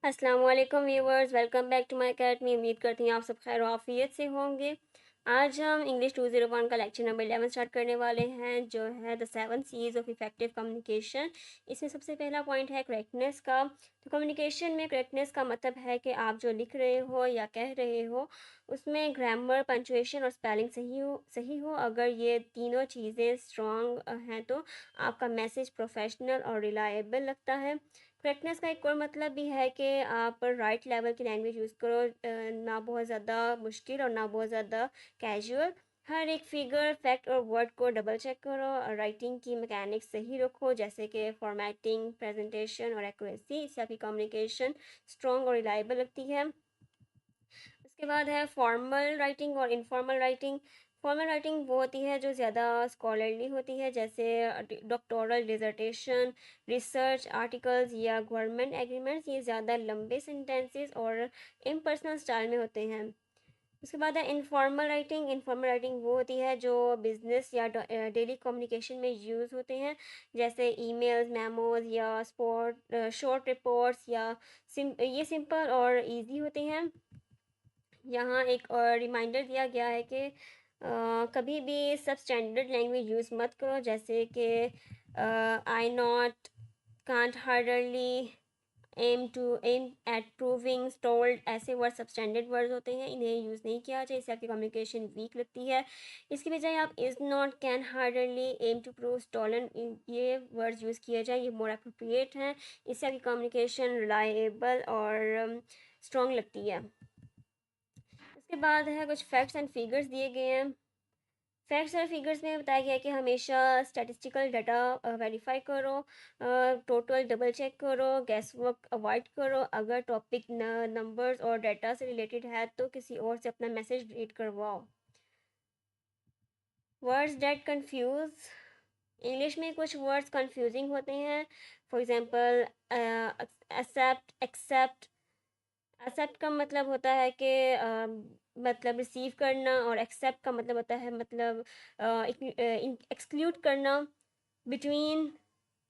अस्सलाम वालेकुम viewers, welcome back to my academy. उम्मीद करती हूँ आप सब खैर आफियत से होंगे। आज हम इंग्लिश 201 का लेक्चर नंबर 11 स्टार्ट करने वाले हैं, जो है the 7 C's of effective communication. इसमें सबसे पहला पॉइंट है करेक्टनेस का। तो कम्युनिकेशन में करेक्टनेस का मतलब है कि आप जो लिख रहे हो या कह रहे हो उसमें ग्रामर, पंचुएशन और स्पेलिंग सही हो। अगर ये तीनों चीज़ें स्ट्रॉन्ग हैं तो आपका मैसेज प्रोफेशनल और रिलायबल लगता है। करेक्टनेस का एक और मतलब भी है कि आप राइट लेवल की लैंग्वेज यूज़ करो, ना बहुत ज़्यादा मुश्किल और ना बहुत ज़्यादा कैजुअल। हर एक फिगर, फैक्ट और वर्ड को डबल चेक करो और राइटिंग की मैकेनिक्स सही रखो, जैसे कि फॉर्मेटिंग, प्रेजेंटेशन और एक्यूरेसी। इससे आपकी कम्युनिकेशन स्ट्रॉन्ग और रिलायबल लगती है। उसके बाद है फॉर्मल राइटिंग और इनफॉर्मल राइटिंग। फॉर्मल राइटिंग वो होती है जो ज़्यादा स्कॉलरली होती है, जैसे डॉक्टोरल डिसर्टेशन, रिसर्च आर्टिकल्स या गवर्नमेंट एग्रीमेंट्स। ये ज़्यादा लंबे सेंटेंसेस और इम्पर्सनल स्टाइल में होते हैं। उसके बाद है इनफॉर्मल राइटिंग। इनफॉर्मल राइटिंग वो होती है जो बिजनेस या डेली कम्युनिकेशन में यूज़ होते हैं, जैसे ईमेल्स, मेमोज या शॉर्ट रिपोर्ट्स। ये सिंपल और इजी होते हैं। यहाँ एक और रिमाइंडर दिया गया है कि कभी भी सब स्टैंडर्ड लैंग्वेज यूज़ मत करो, जैसे कि I not, can't, hardly, am at, proving, told. ऐसे वर्ड सब स्टैंडर्ड वर्ड्स होते हैं, इन्हें यूज़ नहीं किया जाए, इससे आपकी कम्युनिकेशन वीक लगती है। इसकी बजाय आप is not, can, hardly, am to, prove, stolen, ये वर्ड्स यूज़ किए जाए, ये मोर अप्रोप्रिएट हैं। इससे आपकी कम्युनिकेशन रिलायबल और स्ट्रॉन्ग लगती है। उसके बाद है कुछ फैक्ट्स एंड फिगर्स दिए गए हैं। फैक्ट्स और फिगर्स में बताया गया है कि हमेशा स्टैटिस्टिकल डाटा वेरीफाई करो, टोटल डबल चेक करो, गैस वर्क अवॉइड करो। अगर टॉपिक नंबर्स और डाटा से रिलेटेड है तो किसी और से अपना मैसेज रीड करवाओ। Words that confuse. इंग्लिश में कुछ वर्ड्स कंफ्यूजिंग होते हैं। For example accept. एक्सेप्ट का मतलब होता है कि मतलब रिसीव करना, और एक्सेप्ट का मतलब होता है मतलब एक्सक्लूड करना। बिटवीन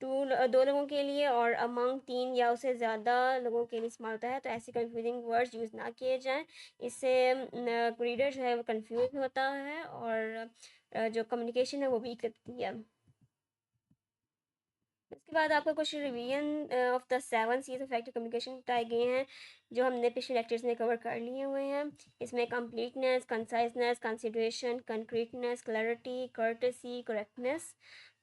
दो लोगों के लिए और अमंग तीन या उससे ज़्यादा लोगों के लिए इस्तेमाल होता है। तो ऐसे कंफ्यूजिंग वर्ड्स यूज़ ना किए जाएं, इससे रीडर जो है वो कंफ्यूज होता है और जो कम्युनिकेशन है वो वीक लगती है। इसके बाद आपका कुछ revision of the 7 C's effective communication बताए गए हैं, जो हमने पिछले लेक्चर्स में कवर कर लिए हुए हैं। इसमें completeness, conciseness, consideration, concreteness, clarity, courtesy, correctness.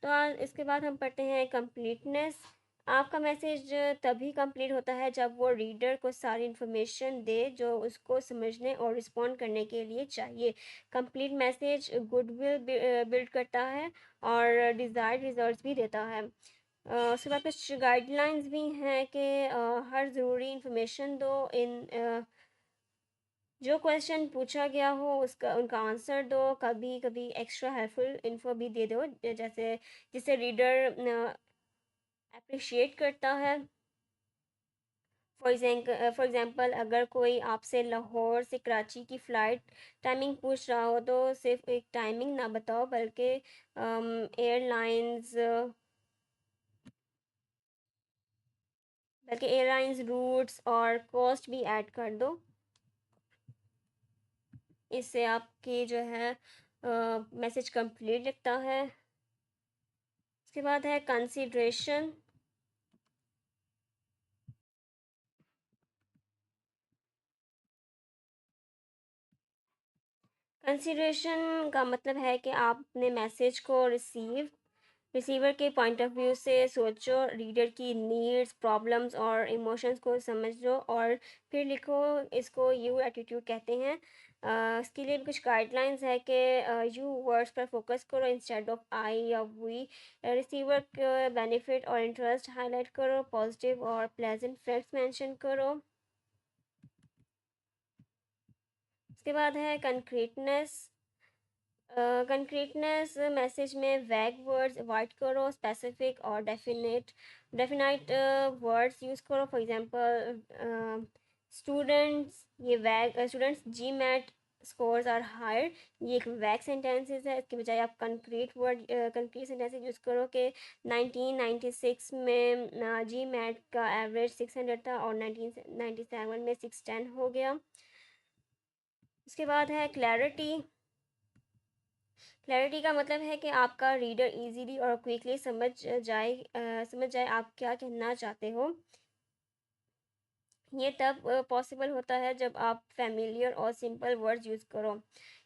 तो आज इसके बाद हम पढ़ते हैं कंप्लीटनेस। आपका मैसेज तभी कंप्लीट होता है जब वो रीडर को सारी इन्फॉर्मेशन दे जो उसको समझने और रिस्पॉन्ड करने के लिए चाहिए। कंप्लीट मैसेज गुडविल बिल्ड करता है और डिज़ायर्ड रिजल्ट्स भी देता है। उसके बाद कुछ गाइडलाइंस भी हैं कि हर ज़रूरी इंफॉर्मेशन दो। जो क्वेश्चन पूछा गया हो उसका उनका आंसर दो। कभी कभी एक्स्ट्रा हेल्पफुल इन्फो भी दे दो, जैसे जिससे रीडर अप्रिशिएट करता है। फॉर एग्ज़ाम्पल अगर कोई आपसे लाहौर से कराची की फ़्लाइट टाइमिंग पूछ रहा हो तो सिर्फ एक टाइमिंग ना बताओ, बल्कि एयरलाइंस रूट्स और कॉस्ट भी ऐड कर दो। इससे आपकी जो है मैसेज कंप्लीट लिखता है। उसके बाद है कंसीडरेशन। कंसीडरेशन का मतलब है कि आप अपने मैसेज को रिसीवर के पॉइंट ऑफ व्यू से सोचो, रीडर की नीड्स, प्रॉब्लम्स और इमोशंस को समझो और फिर लिखो। इसको यू एटीट्यूड कहते हैं। इसके लिए भी कुछ गाइडलाइंस है कि यू वर्ड्स पर फोकस करो इंस्टेड ऑफ आई या वी। रिसीवर के बेनिफिट और इंटरेस्ट हाईलाइट करो, पॉजिटिव और प्लेजेंट फैक्ट्स मेंशन करो। उसके बाद है कंक्रीटनेस। कंक्रीटनेस मैसेज में वैग वर्ड्स अवॉइड करो, स्पेसिफिक और डेफिनाइट वर्ड्स यूज़ करो। फॉर एग्जांपल स्टूडेंट्स, ये vague students GMAT scores are higher. ये एक वैक सेंटेंसेस है, इसके बजाय आप कंक्रीट सेंटेंसेस यूज़ करो कि 1996 में जी मैट का एवरेज 600 था और 1997 में 610 हो गया। उसके बाद है क्लैरिटी। क्लैरिटी का मतलब है कि आपका रीडर इजीली और क्विकली समझ जाए आप क्या कहना चाहते हो। ये तब पॉसिबल होता है जब आप फेमिलियर और सिंपल वर्ड्स यूज़ करो।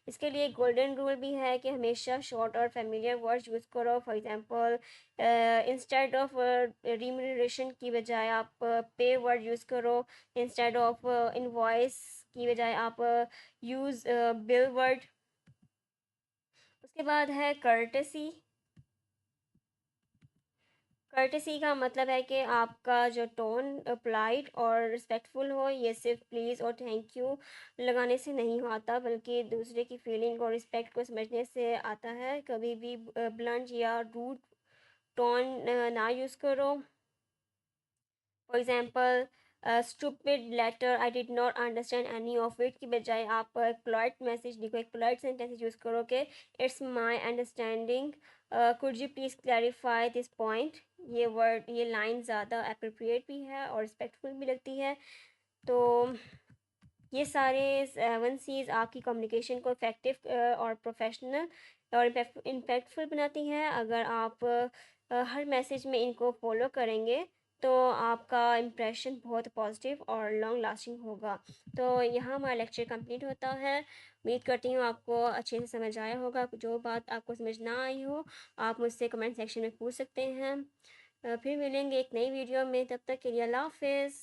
इसके लिए गोल्डन रूल भी है कि हमेशा शॉर्ट और फेमिलियर वर्ड्स यूज़ करो। For example, instead of remuneration की बजाय आप पे वर्ड यूज़ करो। इंस्टेड ऑफ इनवॉइस की बजाय आप यूज़ बिल वर्ड। उसके बाद है कर्टेसी। कर्टेसी का मतलब है कि आपका जो टोन पोलाइट और रिस्पेक्टफुल हो। ये सिर्फ प्लीज़ और थैंक यू लगाने से नहीं आता, बल्कि दूसरे की फीलिंग और रिस्पेक्ट को समझने से आता है। कभी भी ब्लंट या रूड टोन ना यूज़ करो। For example, stupid letter, I did not understand any of it की बजाय आप पोलाइट मैसेज लिखो, एक पोलाइट सेंटेंस यूज़ करो कि it's my understanding, could you please clarify this point. ये लाइन ज़्यादा अप्रोप्रिएट भी है और रिस्पेक्टफुल भी लगती है। तो ये सारे 7 C's आपकी कम्युनिकेशन को इफ़ेक्टिव और प्रोफेशनल और इम्पैक्टफुल बनाती हैं। अगर आप हर मैसेज में इनको फॉलो करेंगे तो आपका इम्प्रेशन बहुत पॉजिटिव और लॉन्ग लास्टिंग होगा। तो यहाँ हमारा लेक्चर कंप्लीट होता है। उम्मीद करती हूँ आपको अच्छे से समझ आया होगा। जो बात आपको समझ ना आई हो आप मुझसे कमेंट सेक्शन में पूछ सकते हैं। फिर मिलेंगे एक नई वीडियो में, तब तक के लिए अल्लाह हाफिज़।